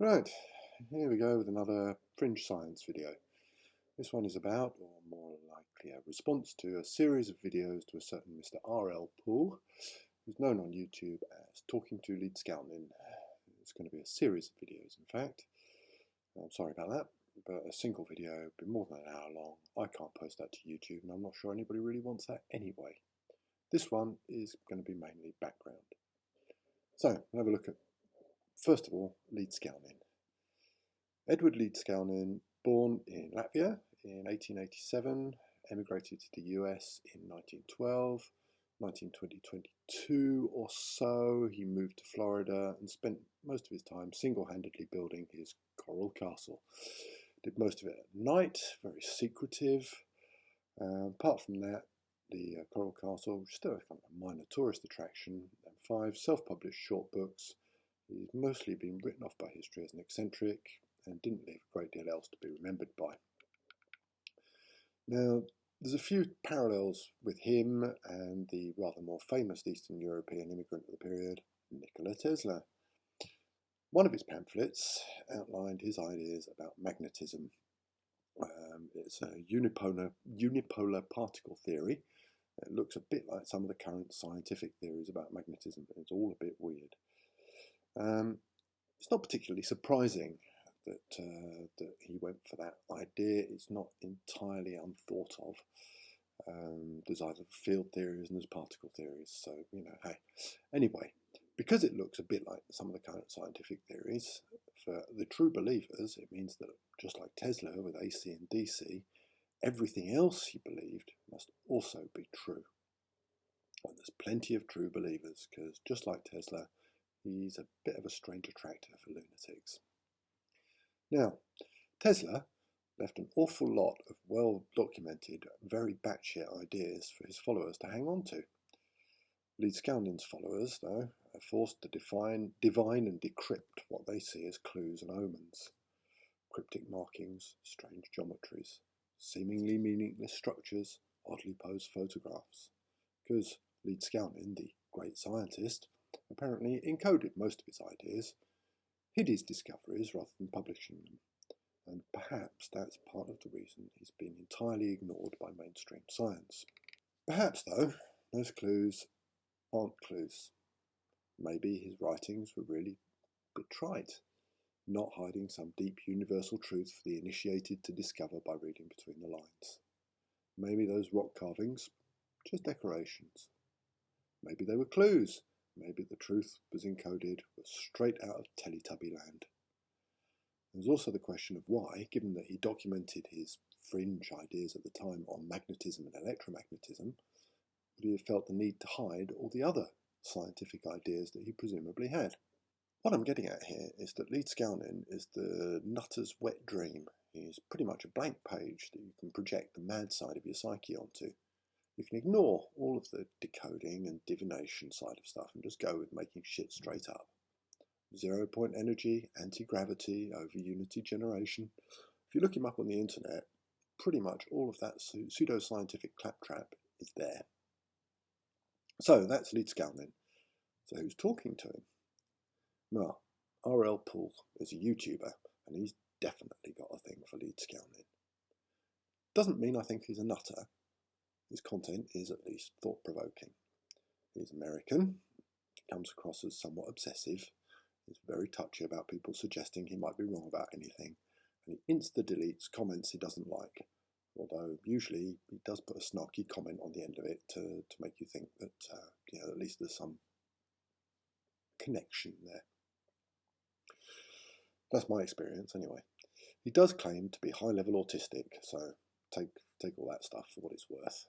Right, here we go with another fringe science video. This one is about, or more likely a response to, a series of videos to a certain Mr. RL Poole, who's known on YouTube as Talking to Leedskalnin. It's going to be a series of videos, in fact. I'm sorry about that, but a single video, be more than an hour long. I can't post that to YouTube, and I'm not sure anybody really wants that anyway. This one is going to be mainly background. So, have a look at, first of all, Leedskalnin. Edward Leedskalnin, born in Latvia in 1887, emigrated to the US in 1912, 1922 or so. He moved to Florida and spent most of his time single-handedly building his coral castle. Did most of it at night, very secretive. Apart from that, the coral castle was still kind of a minor tourist attraction, and 5 self-published short books. He's mostly been written off by history as an eccentric and didn't leave a great deal else to be remembered by. Now, there's a few parallels with him and the rather more famous Eastern European immigrant of the period, Nikola Tesla. One of his pamphlets outlined his ideas about magnetism. It's a unipolar particle theory. It looks a bit like some of the current scientific theories about magnetism, but it's all a bit weird. It's not particularly surprising that he went for that idea. It's not entirely unthought of. There's either field theories and there's particle theories, so, you know, hey. Anyway, because it looks a bit like some of the current scientific theories, for the true believers, it means that just like Tesla with AC and DC, everything else he believed must also be true. And there's plenty of true believers, because just like Tesla, he's a bit of a strange attractor for lunatics. Now, Tesla left an awful lot of well-documented, very batshit ideas for his followers to hang on to. Leedskalnin's followers, though, are forced to divine and decrypt what they see as clues and omens. Cryptic markings, strange geometries, seemingly meaningless structures, oddly posed photographs. Because Leedskalnin, the great scientist, apparently encoded most of his ideas, hid his discoveries rather than publishing them, and perhaps that's part of the reason he's been entirely ignored by mainstream science. Perhaps, though, those clues aren't clues. Maybe his writings were really a bit trite, not hiding some deep universal truth for the initiated to discover by reading between the lines. Maybe those rock carvings, just decorations. Maybe they were clues. Maybe the truth was encoded straight out of Teletubby land. There's also the question of why, given that he documented his fringe ideas at the time on magnetism and electromagnetism, would he have felt the need to hide all the other scientific ideas that he presumably had. What I'm getting at here is that Leedskalnin is the nutter's wet dream. He's pretty much a blank page that you can project the mad side of your psyche onto. You can ignore all of the decoding and divination side of stuff and just go with making shit straight up. 0-point energy, anti-gravity, over-unity generation. If you look him up on the internet, pretty much all of that pseudo-scientific claptrap is there. So that's Leedskalnin. So who's talking to him? Well, RL Poole is a YouTuber, and he's definitely got a thing for Leedskalnin. Doesn't mean I think he's a nutter. His content is at least thought-provoking. He's American, comes across as somewhat obsessive, he's very touchy about people suggesting he might be wrong about anything, and he insta-deletes comments he doesn't like, although usually he does put a snarky comment on the end of it to make you think that at least there's some connection there. That's my experience anyway. He does claim to be high-level autistic, so take all that stuff for what it's worth.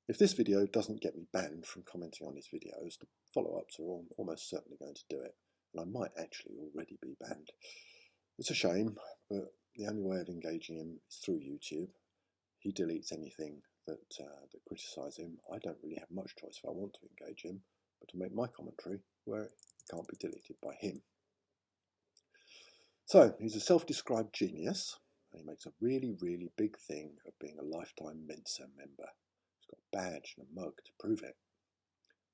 If this video doesn't get me banned from commenting on his videos, the follow-ups are almost certainly going to do it, and I might actually already be banned. It's a shame, but the only way of engaging him is through YouTube. He deletes anything that criticise him. I don't really have much choice if I want to engage him, but to make my commentary where it can't be deleted by him. So, he's a self-described genius, and he makes a really, really big thing of being a lifetime Mensa member. He's got a badge and a mug to prove it.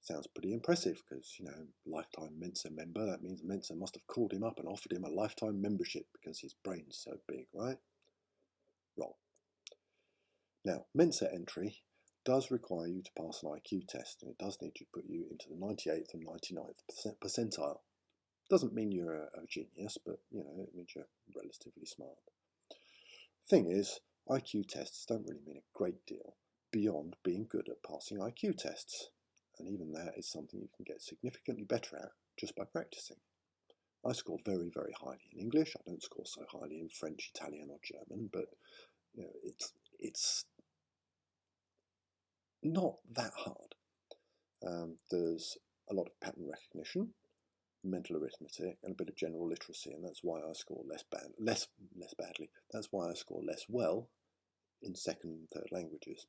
Sounds pretty impressive because, you know, lifetime Mensa member, that means Mensa must have called him up and offered him a lifetime membership because his brain's so big, right? Wrong. Now, Mensa entry does require you to pass an IQ test, and it does need to put you into the 98th and 99th percentile. Doesn't mean you're a genius, but, you know, it means you're relatively smart. Thing is, IQ tests don't really mean a great deal beyond being good at passing IQ tests. And even that is something you can get significantly better at just by practicing. I score very, very highly in English. I don't score so highly in French, Italian, or German, but you know, it's not that hard. There's a lot of pattern recognition, mental arithmetic, and a bit of general literacy, and that's why I score less badly. That's why I score less well in second and third languages.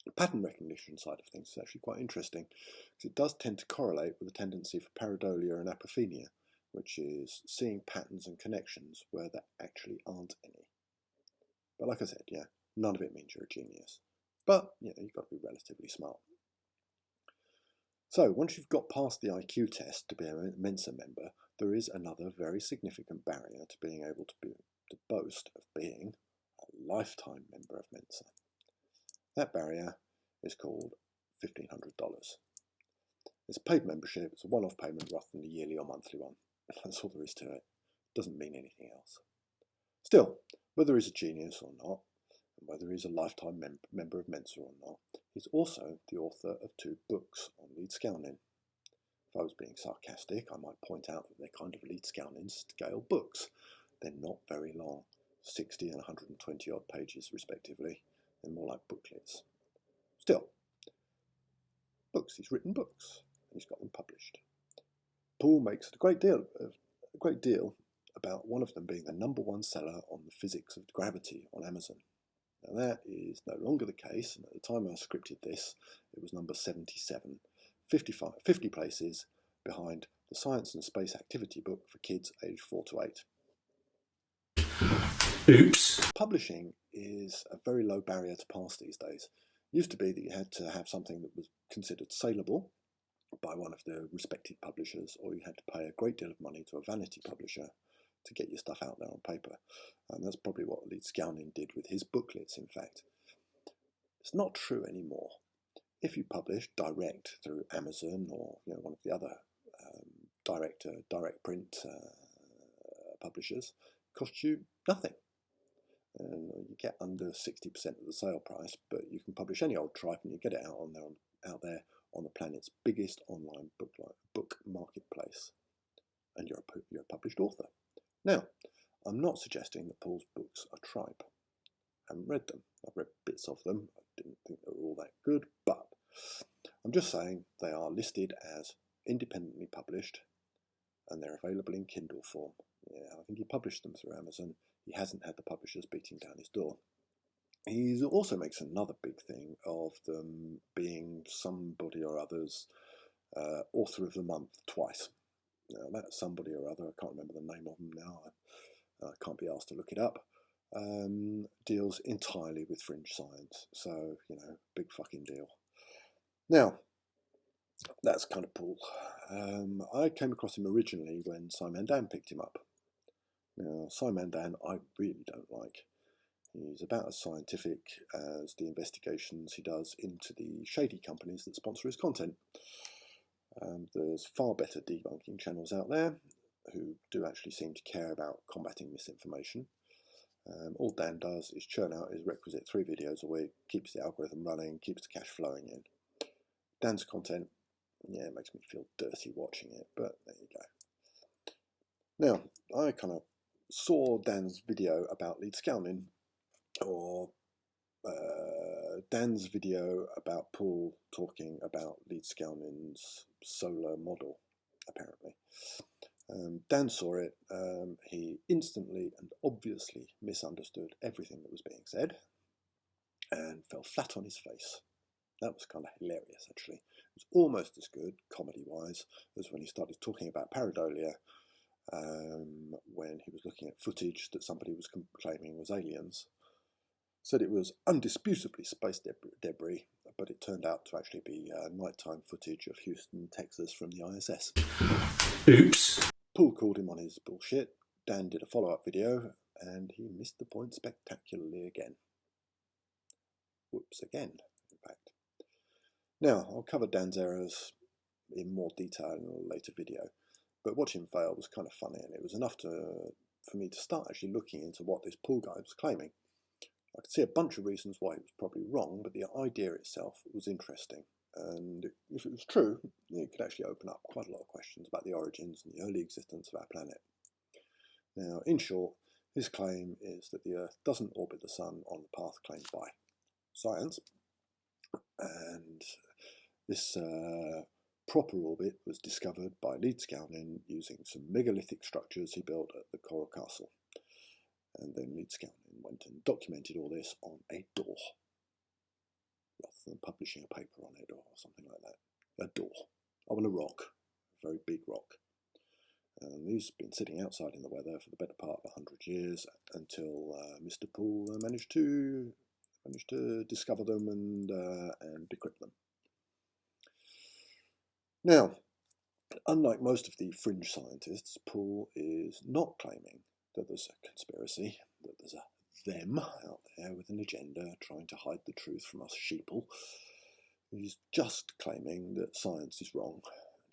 The pattern recognition side of things is actually quite interesting because it does tend to correlate with a tendency for pareidolia and apophenia, which is seeing patterns and connections where there actually aren't any. But like I said, yeah, none of it means you're a genius. But, you know, you've got to be relatively smart. So, once you've got past the IQ test to be a Mensa member, there is another very significant barrier to being able to boast of being a lifetime member of Mensa. That barrier is called $1,500. It's a paid membership, it's a one-off payment rather than a yearly or monthly one. That's all there is to it. It doesn't mean anything else. Still, whether he's a genius or not, and whether he's a lifetime member of Mensa or not, he's also the author of 2 books on Leedskalnin. If I was being sarcastic, I might point out that they're kind of Leedskalnin scale books. They're not very long, 60 and 120 odd pages respectively. They're more like booklets. Still, books. He's written books, and he's got them published. Poole makes a great deal about one of them being the #1 seller on the physics of gravity on Amazon. Now that is no longer the case, and at the time I scripted this, it was number 77, 50 places behind the Science and Space Activity book for kids aged 4 to 8. Oops. Publishing is a very low barrier to pass these days. It used to be that you had to have something that was considered saleable by one of the respected publishers, or you had to pay a great deal of money to a vanity publisher to get your stuff out there on paper. And that's probably what Leedskalnin did with his booklets, in fact. It's not true anymore. If you publish direct through Amazon or one of the other direct print publishers, it costs you nothing. And you get under 60% of the sale price, but you can publish any old tripe and you get it out there on the planet's biggest online book marketplace, and you're a published author. Now, I'm not suggesting that Poole's books are tripe. I haven't read them. I've read bits of them. I didn't think they were all that good, but I'm just saying they are listed as independently published, and they're available in Kindle form. Yeah, I think he published them through Amazon. He hasn't had the publishers beating down his door. He also makes another big thing of them being somebody or other's author of the month twice. Now, that somebody or other, I can't remember the name of them now, I can't be asked to look it up, deals entirely with fringe science. So, big fucking deal. Now, that's kind of Poole. I came across him originally when SciManDan picked him up. Now, SciManDan I really don't like. He's about as scientific as the investigations he does into the shady companies that sponsor his content. There's far better debunking channels out there who do actually seem to care about combating misinformation. All Dan does is churn out his requisite 3 videos a week, keeps the algorithm running, keeps the cash flowing in. Dan's content, it makes me feel dirty watching it, but there you go. Now, I kind of saw Dan's video about Leedskalnin, or Dan's video about Poole talking about Leedskalnin's solar model, apparently. Dan saw it. He instantly and obviously misunderstood everything that was being said and fell flat on his face. That was kind of hilarious, actually. It was almost as good, comedy-wise, as when he started talking about pareidolia, when he was looking at footage that somebody was claiming was aliens. said it was undisputably space debris, but it turned out to actually be nighttime footage of Houston, Texas from the ISS. Oops. Poole called him on his bullshit. Dan did a follow-up video, and he missed the point spectacularly again. Whoops again, in fact. Now, I'll cover Dan's errors in more detail in a later video, but watching him fail was kind of funny, and it was enough for me to start actually looking into what this Poole guy was claiming. I could see a bunch of reasons why he was probably wrong, but the idea itself was interesting. And if it was true, it could actually open up quite a lot of questions about the origins and the early existence of our planet. Now, in short, his claim is that the Earth doesn't orbit the Sun on the path claimed by science, and this proper orbit was discovered by Leedskalnin using some megalithic structures he built at the Coral Castle. And then Leedskalnin went and documented all this on a door, rather than publishing a paper on it or something like that. A door, on a rock, a very big rock. And these have been sitting outside in the weather for the better part of 100 years until Mr. Poole managed to discover them and decrypt them. Now, unlike most of the fringe scientists, Poole is not claiming that there's a conspiracy, that there's a them out there with an agenda trying to hide the truth from us sheeple. He's just claiming that science is wrong,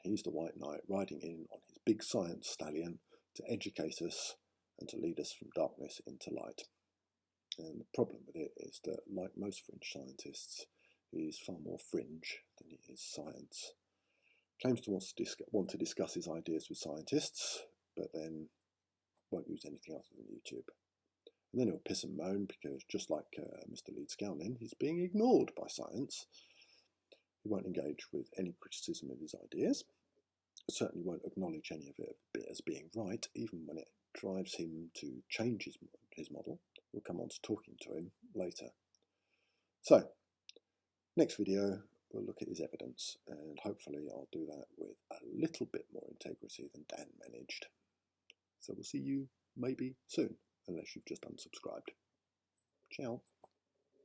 and he's the white knight riding in on his big science stallion to educate us and to lead us from darkness into light. And the problem with it is that, like most fringe scientists, he's far more fringe than he is science. Claims to want to discuss his ideas with scientists, but then won't use anything other than YouTube. And then he'll piss and moan because, just like Mr. Leedskalnin, he's being ignored by science. He won't engage with any criticism of his ideas. Certainly won't acknowledge any of it as being right, even when it drives him to change his model. We'll come on to talking to him later. So, next video, we'll look at his evidence, and hopefully I'll do that with a little bit more integrity than Dan managed. So we'll see you maybe soon, unless you've just unsubscribed. Ciao.